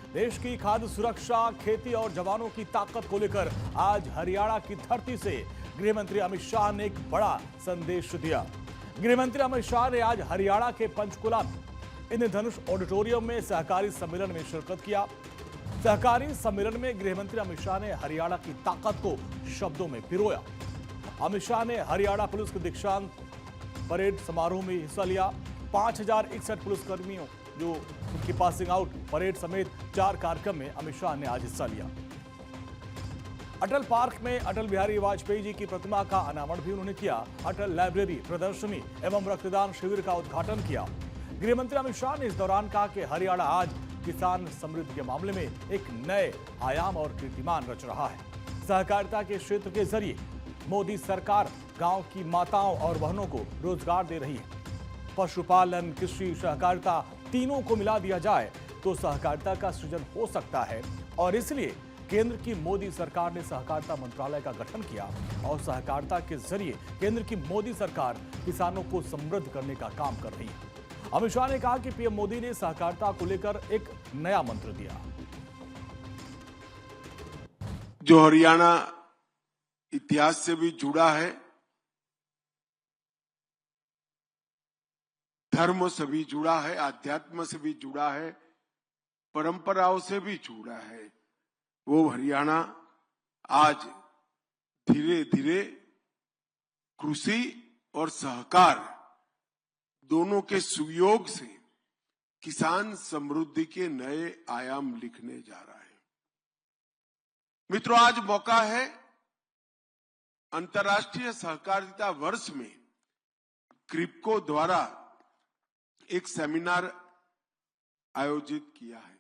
देश की खाद्य सुरक्षा, खेती और जवानों की ताकत को लेकर आज हरियाणा की धरती से गृह मंत्री अमित शाह ने एक बड़ा संदेश दिया। गृह मंत्री अमित शाह ने आज हरियाणा के पंचकुला इंद्रधनुष ऑडिटोरियम में सहकारी सम्मेलन में शिरकत किया। सहकारी सम्मेलन में गृह मंत्री अमित शाह ने हरियाणा की ताकत को शब्दों में पिरोया। अमित शाह ने हरियाणा पुलिस के दीक्षांत परेड समारोह में हिस्सा लिया। 5061 पुलिसकर्मियों जो उनकी पासिंग आउट परेड समेत 4 कार्यक्रम में अमित शाह ने आज हिस्सा लिया। अटल पार्क में अटल बिहारी वाजपेयी जी की प्रतिमा का अनावरण भी उन्होंने किया। अटल लाइब्रेरी, प्रदर्शनी एवं रक्तदान शिविर का उद्घाटन किया। गृह मंत्री अमित शाह ने इस दौरान कहा कि हरियाणा आज किसान समृद्धि के मामले में एक नए आयाम और कीर्तिमान रच रहा है। सहकारिता के क्षेत्र के जरिए मोदी सरकार गांव की माताओं और बहनों को रोजगार दे रही है। पशुपालन, कृषि, सहकारिता तीनों को मिला दिया जाए तो सहकारिता का सृजन हो सकता है और इसलिए केंद्र की मोदी सरकार ने सहकारिता मंत्रालय का गठन किया और सहकारिता के जरिए केंद्र की मोदी सरकार किसानों को समृद्ध करने का काम कर रही है। अमित शाह ने कहा कि पीएम मोदी ने सहकारिता को लेकर एक नया मंत्र दिया। जो हरियाणा इतिहास से भी जुड़ा है, धर्म से भी जुड़ा है, आध्यात्म से भी जुड़ा है, परंपराओं से भी जुड़ा है, वो हरियाणा आज धीरे धीरे कृषि और सहकार दोनों के सुयोग से किसान समृद्धि के नए आयाम लिखने जा रहा है। मित्रों, आज मौका है अंतर्राष्ट्रीय सहकारिता वर्ष में क्रिप्को द्वारा एक सेमिनार आयोजित किया है।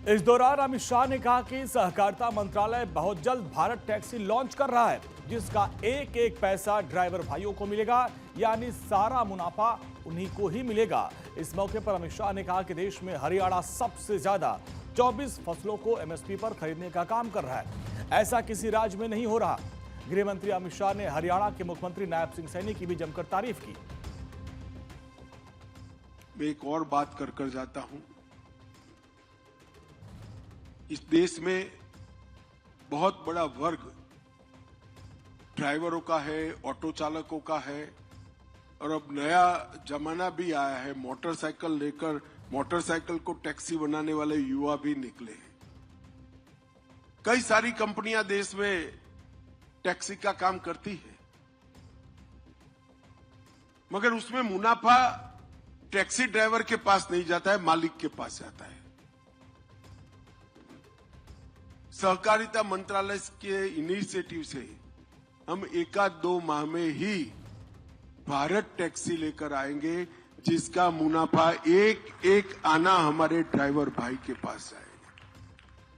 इस दौरान अमित शाह ने कहा कि सहकारिता मंत्रालय बहुत जल्द भारत टैक्सी लॉन्च कर रहा है, जिसका एक एक पैसा ड्राइवर भाइयों को मिलेगा, यानी सारा मुनाफा उन्हीं को ही मिलेगा। इस मौके पर अमित शाह ने कहा कि देश में हरियाणा सबसे ज्यादा 24 फसलों को एमएसपी पर खरीदने का काम कर रहा है। ऐसा किसी राज्य में नहीं हो रहा। गृह मंत्री अमित शाह ने हरियाणा के मुख्यमंत्री नायब सिंह सैनी की भी जमकर तारीफ की। मैं एक और बात कर जाता हूं। इस देश में बहुत बड़ा वर्ग ड्राइवरों का है, ऑटो चालकों का है और अब नया जमाना भी आया है। मोटरसाइकिल लेकर मोटरसाइकिल को टैक्सी बनाने वाले युवा भी निकले हैं। कई सारी कंपनियां देश में टैक्सी का काम करती है, मगर उसमें मुनाफा टैक्सी ड्राइवर के पास नहीं जाता है, मालिक के पास जाता है। सहकारिता मंत्रालय के इनिशिएटिव से हम 1-2 माह में ही भारत टैक्सी लेकर आएंगे, जिसका मुनाफा एक एक आना हमारे ड्राइवर भाई के पास जाएगा।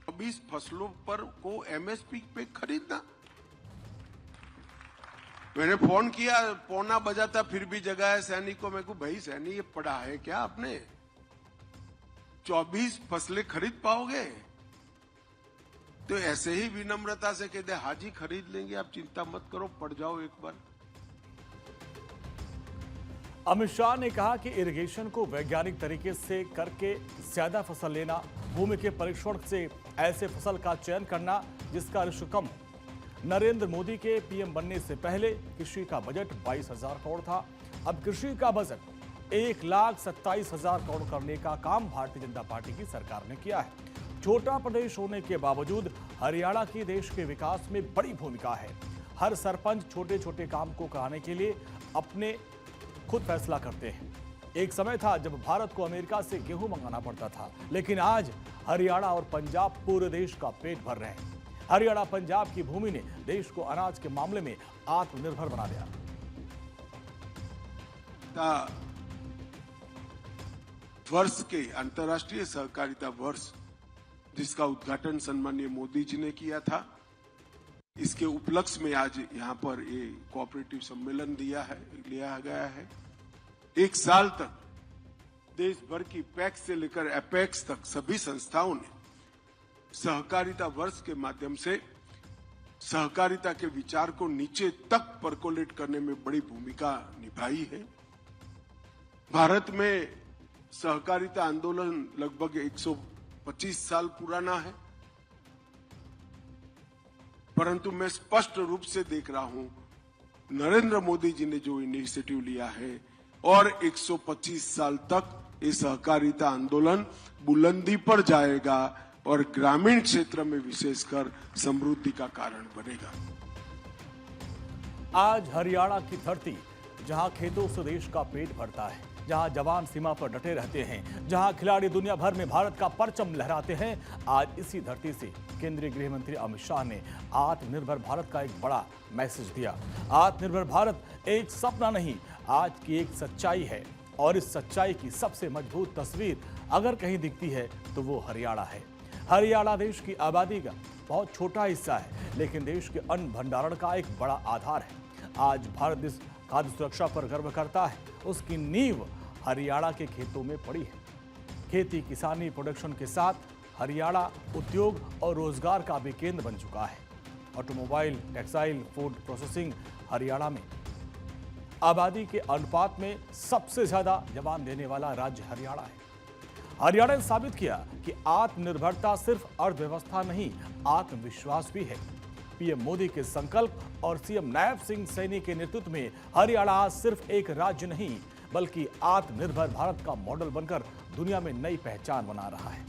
24 फसलों पर को एमएसपी पे खरीदना। मैंने फोन किया, पौना बजा था, फिर भी जगह है सैनी को। मैं कहूं, भाई सैनी, ये पढ़ा है क्या आपने? 24 फसलें खरीद पाओगे? तो ऐसे ही विनम्रता से कहते, हाजी खरीद लेंगे, आप चिंता मत करो, पढ़ जाओ एक बार। अमित शाह ने कहा कि इरिगेशन को वैज्ञानिक तरीके से करके ज्यादा फसल लेना, भूमि के परीक्षण से ऐसे फसल का चयन करना जिसका रिस्क कम हो। नरेंद्र मोदी के पीएम बनने से पहले कृषि का बजट 22,000 करोड़ था। अब कृषि का बजट 1,27,000 करोड़ करने का काम भारतीय जनता पार्टी की सरकार ने किया है। छोटा प्रदेश होने के बावजूद हरियाणा की देश के विकास में बड़ी भूमिका है। हर सरपंच छोटे छोटे काम को कराने के लिए अपने खुद फैसला करते हैं। एक समय था जब भारत को अमेरिका से गेहूं मंगाना पड़ता था, लेकिन आज हरियाणा और पंजाब पूरे देश का पेट भर रहे हैं। हरियाणा पंजाब की भूमि ने देश को अनाज के मामले में आत्मनिर्भर बना दिया। वर्ष के अंतर्राष्ट्रीय सहकारिता वर्ष, जिसका उद्घाटन सम्माननीय मोदी जी ने किया था, इसके उपलक्ष्य में आज यहाँ पर ये कोऑपरेटिव सम्मेलन लिया गया है। एक साल तक देश भर की पैक्स से लेकर एपेक्स तक सभी संस्थाओं ने सहकारिता वर्ष के माध्यम से सहकारिता के विचार को नीचे तक परकोलेट करने में बड़ी भूमिका निभाई है। भारत में सहकारिता आंदोलन लगभग 125 साल पुराना है, परंतु मैं स्पष्ट रूप से देख रहा हूं नरेंद्र मोदी जी ने जो इनिशिएटिव लिया है और 125 साल तक ये सहकारिता आंदोलन बुलंदी पर जाएगा और ग्रामीण क्षेत्र में विशेषकर समृद्धि का कारण बनेगा। आज हरियाणा की धरती, जहां खेतों से देश का पेट भरता है, जहां जवान सीमा पर डटे रहते हैं, जहां खिलाड़ी दुनिया भर में भारत का परचम लहराते हैं, आज इसी धरती से केंद्रीय गृह मंत्री अमित शाह ने आत्मनिर्भर भारत का एक बड़ा मैसेज दिया। आत्मनिर्भर भारत एक सपना नहीं, आज की एक सच्चाई है और इस सच्चाई की सबसे मजबूत तस्वीर अगर कहीं दिखती है तो वो हरियाणा है। हरियाणा देश की आबादी का बहुत छोटा हिस्सा है, लेकिन देश के अन्न भंडारण का एक बड़ा आधार है। आज भारत जिस खाद्य सुरक्षा पर गर्व करता है, उसकी नींव हरियाणा के खेतों में पड़ी है। खेती किसानी प्रोडक्शन के साथ हरियाणा उद्योग और रोजगार का भी केंद्र बन चुका है। Automobile, textile, food processing Haryana में आबादी के अनुपात में सबसे ज्यादा जवान देने वाला राज्य हरियाणा है। हरियाणा ने साबित किया कि आत्मनिर्भरता सिर्फ अर्थव्यवस्था नहीं, आत्मविश्वास भी है। पीएम मोदी के संकल्प और सीएम नायब सिंह सैनी के नेतृत्व में हरियाणा आज सिर्फ एक राज्य नहीं, बल्कि आत्मनिर्भर भारत का मॉडल बनकर दुनिया में नई पहचान बना रहा है।